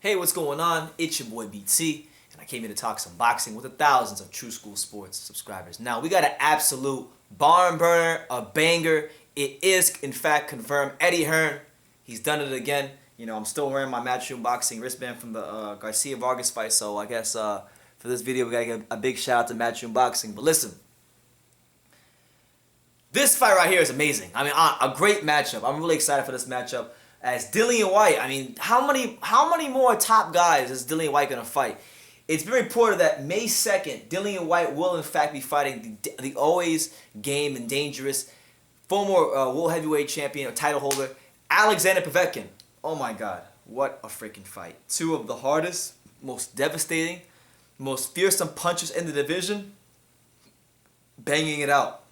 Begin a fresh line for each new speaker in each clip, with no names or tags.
Hey, what's going on? It's your boy BT, and I came here to talk some boxing with the thousands of True School Sports subscribers. Now, we got an absolute barn burner, a banger. It is, in fact, confirmed. Eddie Hearn, he's done it again. I'm still wearing my Matchroom Boxing wristband from the Garcia Vargas fight, so I guess for this video, we got to give a big shout out to Matchroom Boxing. But listen, this fight right here is amazing. I mean, a great matchup. I'm really excited for this matchup. As Dillian Whyte, I mean, how many more top guys is Dillian Whyte gonna fight? It's been reported that May 2nd, Dillian Whyte will in fact be fighting the always game and dangerous former world heavyweight champion or title holder Alexander Povetkin. Oh my God, what a freaking fight! Two of the hardest, most devastating, most fearsome punchers in the division, banging it out.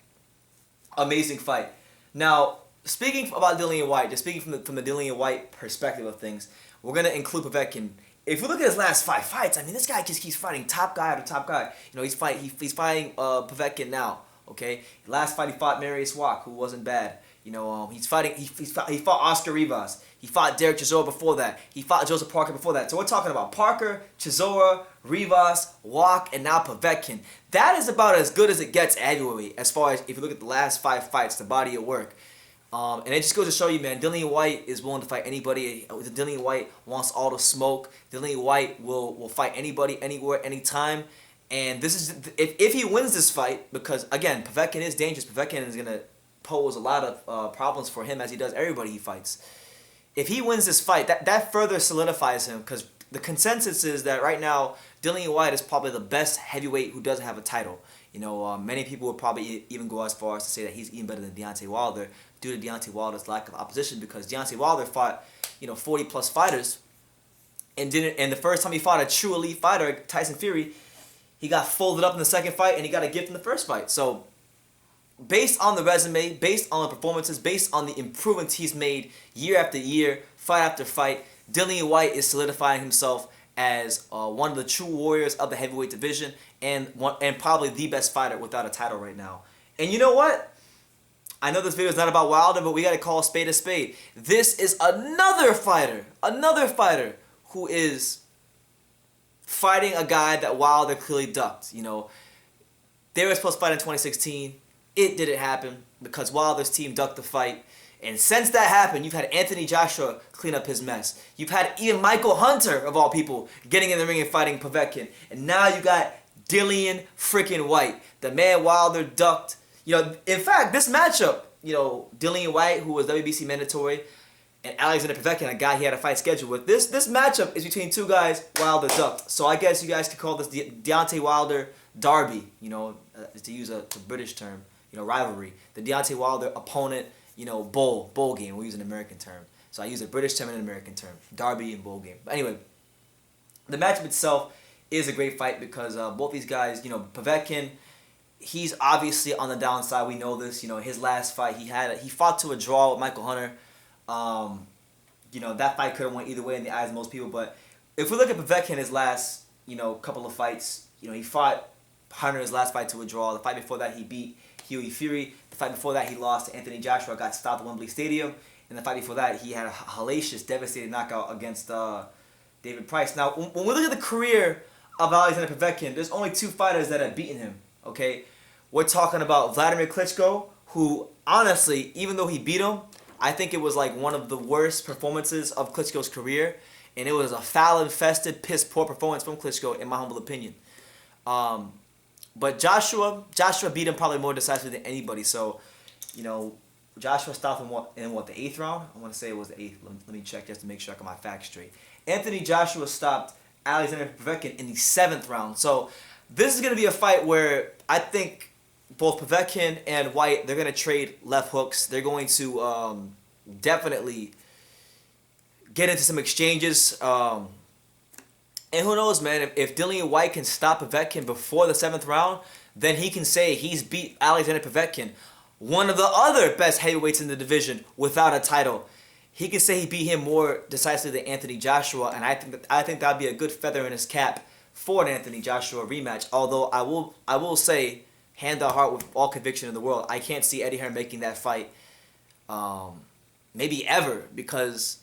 Amazing fight. Now, speaking about Dillian Whyte, just speaking from the Dillian Whyte perspective of things, we're gonna include Povetkin. If you look at his last 5 fights, I mean, this guy just keeps fighting top guy after top guy. He's fighting Povetkin now. Okay, last fight he fought Marius Wack, who wasn't bad. He fought Oscar Rivas. He fought Derek Chisora before that. He fought Joseph Parker before that. So we're talking about Parker, Chisora, Rivas, Wack, and now Povetkin. That is about as good as it gets at heavyweight, as far as if you look at the last 5 fights, the body of work. And it just goes to show you, man, Dillian Whyte is willing to fight anybody. Dillian Whyte wants all the smoke. Dillian Whyte will fight anybody, anywhere, anytime. And this is if he wins this fight, because again, Povetkin is dangerous. Povetkin is gonna pose a lot of problems for him, as he does everybody he fights. If he wins this fight, that further solidifies him, because the consensus is that right now Dillian Whyte is probably the best heavyweight who doesn't have a title. Many people would probably even go as far as to say that he's even better than Deontay Wilder due to Deontay Wilder's lack of opposition, because Deontay Wilder fought 40 plus fighters and the first time he fought a true elite fighter, Tyson Fury, he got folded up in the second fight and he got a gift in the first fight. So based on the resume, based on the performances, based on the improvements he's made year after year, fight after fight, Dillian Whyte is solidifying himself as one of the true warriors of the heavyweight division and probably the best fighter without a title right now. And you know what? I know this video is not about Wilder, but we got to call a spade a spade. This is another fighter who is fighting a guy that Wilder clearly ducked. They were supposed to fight in 2016. It didn't happen because Wilder's team ducked the fight. And since that happened, you've had Anthony Joshua clean up his mess. You've had even Michael Hunter, of all people, getting in the ring and fighting Povetkin. And now you got Dillian freaking Whyte, the man Wilder ducked. In fact, this matchup, Dillian Whyte, who was WBC mandatory, and Alexander Povetkin, a guy he had a fight scheduled with. This matchup is between two guys Wilder ducked. So I guess you guys could call this Deontay Wilder derby, to use a British term, rivalry. The Deontay Wilder opponent, bowl game. We use an American term. So I use a British term and an American term. Derby and bowl game. But anyway, the matchup itself is a great fight because both these guys, Povetkin, he's obviously on the downside. We know this. His last fight, he fought to a draw with Michael Hunter. That fight could have went either way in the eyes of most people. But if we look at Povetkin, his last, couple of fights, he fought Hunter his last fight to a draw. The fight before that, he beat Hughie Fury. The fight before that, he lost to Anthony Joshua, got stopped at Wembley Stadium. And the fight before that, he had a hellacious, devastating knockout against David Price. Now, when we look at the career of Alexander Povetkin, there's only 2 fighters that have beaten him. Okay, we're talking about Vladimir Klitschko, who honestly, even though he beat him, I think it was like one of the worst performances of Klitschko's career, and it was a foul-infested, piss-poor performance from Klitschko, in my humble opinion. But Joshua beat him probably more decisively than anybody. So, Joshua stopped him in the 8th round? I want to say it was the 8th. Let me check just to make sure I got my facts straight. Anthony Joshua stopped Alexander Povetkin in the 7th round. So this is going to be a fight where I think both Povetkin and Whyte, they're going to trade left hooks. They're going to definitely get into some exchanges. And who knows, man, if Dillian Whyte can stop Povetkin before the 7th round, then he can say he's beat Alexander Povetkin, one of the other best heavyweights in the division, without a title. He can say he beat him more decisively than Anthony Joshua, and I think that'd be a good feather in his cap for an Anthony Joshua rematch. Although I will say, hand on heart, with all conviction in the world, I can't see Eddie Hearn making that fight, maybe ever, because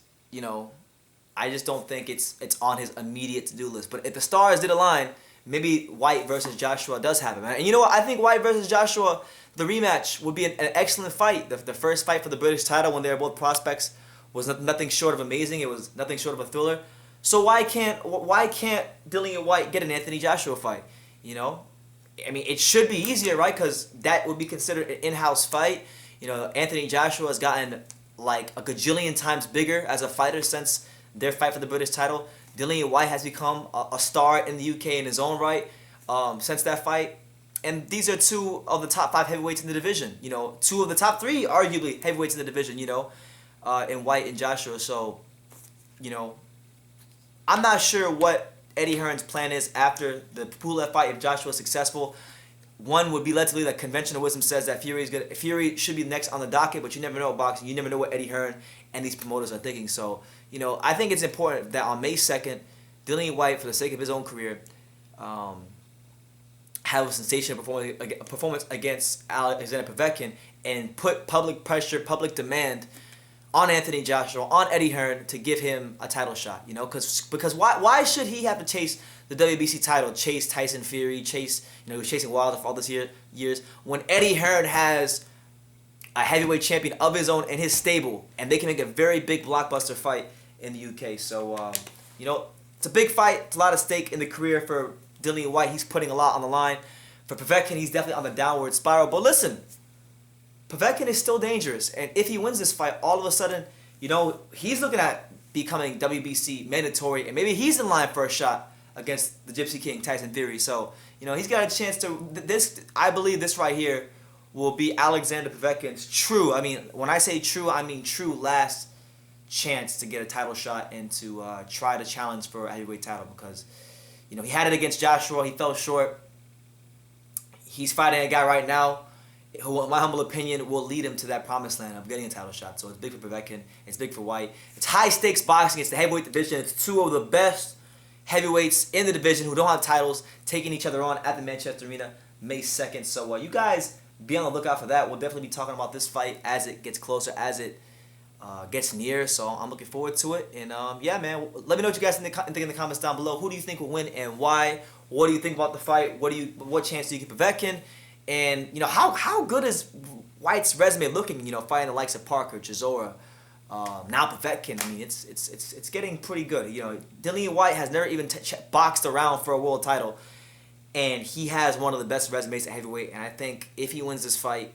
I just don't think it's on his immediate to-do list. But if the stars did align, maybe Whyte versus Joshua does happen, man. And you know what? I think Whyte versus Joshua, the rematch, would be an excellent fight. The first fight for the British title when they were both prospects was nothing short of amazing. It was nothing short of a thriller. So why can't Dillian Whyte get an Anthony Joshua fight? You know, I mean, it should be easier, right? Because that would be considered an in-house fight. You know, Anthony Joshua has gotten like a gajillion times bigger as a fighter since their fight for the British title. Dillian Whyte has become a star in the UK in his own right since that fight. And these are two of the top 5 heavyweights in the division. You know, 2 of the top 3, arguably, heavyweights in the division, you know, in Whyte and Joshua. So, you know, I'm not sure what Eddie Hearn's plan is after the Pulev fight if Joshua is successful. One would be led to believe that conventional wisdom says that Fury should be next on the docket, but you never know boxing. You never know what Eddie Hearn and these promoters are thinking. So, you know, I think it's important that on May 2nd, Dillian Whyte, for the sake of his own career, have a sensational performance against Alexander Povetkin and put public pressure, public demand on Anthony Joshua, on Eddie Hearn to give him a title shot. You know, because why should he have to chase the WBC title, chase Tyson Fury, he was chasing Wilder for all these years, when Eddie Hearn has a heavyweight champion of his own in his stable, and they can make a very big blockbuster fight in the UK. So, you know, it's a big fight. It's a lot of stake in the career for Dillian Whyte. He's putting a lot on the line. For Povetkin, he's definitely on the downward spiral. But listen, Povetkin is still dangerous. And if he wins this fight, all of a sudden, you know, he's looking at becoming WBC mandatory. And maybe he's in line for a shot against the Gypsy King, Tyson Fury. So, you know, he's got a chance to... I believe this right here will be Alexander Povetkin's true... I mean, when I say true, I mean true last chance to get a title shot and to try to challenge for a heavyweight title, because, you know, he had it against Joshua. He fell short. He's fighting a guy right now who, in my humble opinion, will lead him to that promised land of getting a title shot. So it's big for Povetkin. It's big for Whyte. It's high-stakes boxing. It's the heavyweight division. It's 2 of the best heavyweights in the division who don't have titles taking each other on at the Manchester Arena May 2nd. So you guys be on the lookout for that. We'll definitely be talking about this fight as it gets closer, as it gets near. So I'm looking forward to it. And yeah, man, let me know what you guys think in the comments down below. Who do you think will win and why? What do you think about the fight? What chance do you give Povetkin? And, you know, how good is Whyte's resume looking, you know, fighting the likes of Parker, Chisora, now Povetkin? I mean, it's getting pretty good. You know, Dillian Whyte has never even boxed around for a world title, and he has one of the best resumes at heavyweight. And I think if he wins this fight,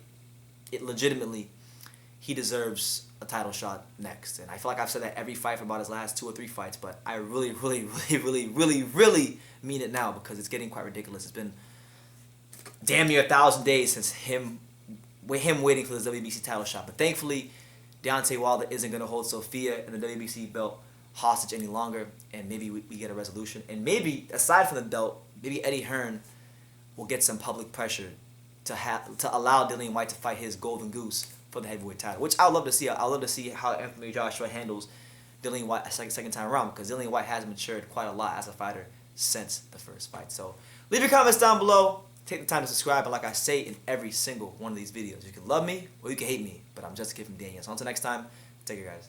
he deserves a title shot next. And I feel like I've said that every fight for about his last 2 or 3 fights, but I really mean it now, because it's getting quite ridiculous. It's been damn near 1,000 days since him waiting for this WBC title shot. But thankfully, Deontay Wilder isn't going to hold Sophia and the WBC belt hostage any longer, and maybe we get a resolution. And maybe, aside from the belt, maybe Eddie Hearn will get some public pressure to allow Dillian Whyte to fight his golden goose for the heavyweight title, which I'd love to see. I'd love to see how Anthony Joshua handles Dillian Whyte a second time around, because Dillian Whyte has matured quite a lot as a fighter since the first fight. So leave your comments down below. Take the time to subscribe, and like I say in every single one of these videos, you can love me or you can hate me, but I'm just a kid from Daniel. So until next time, take care, guys.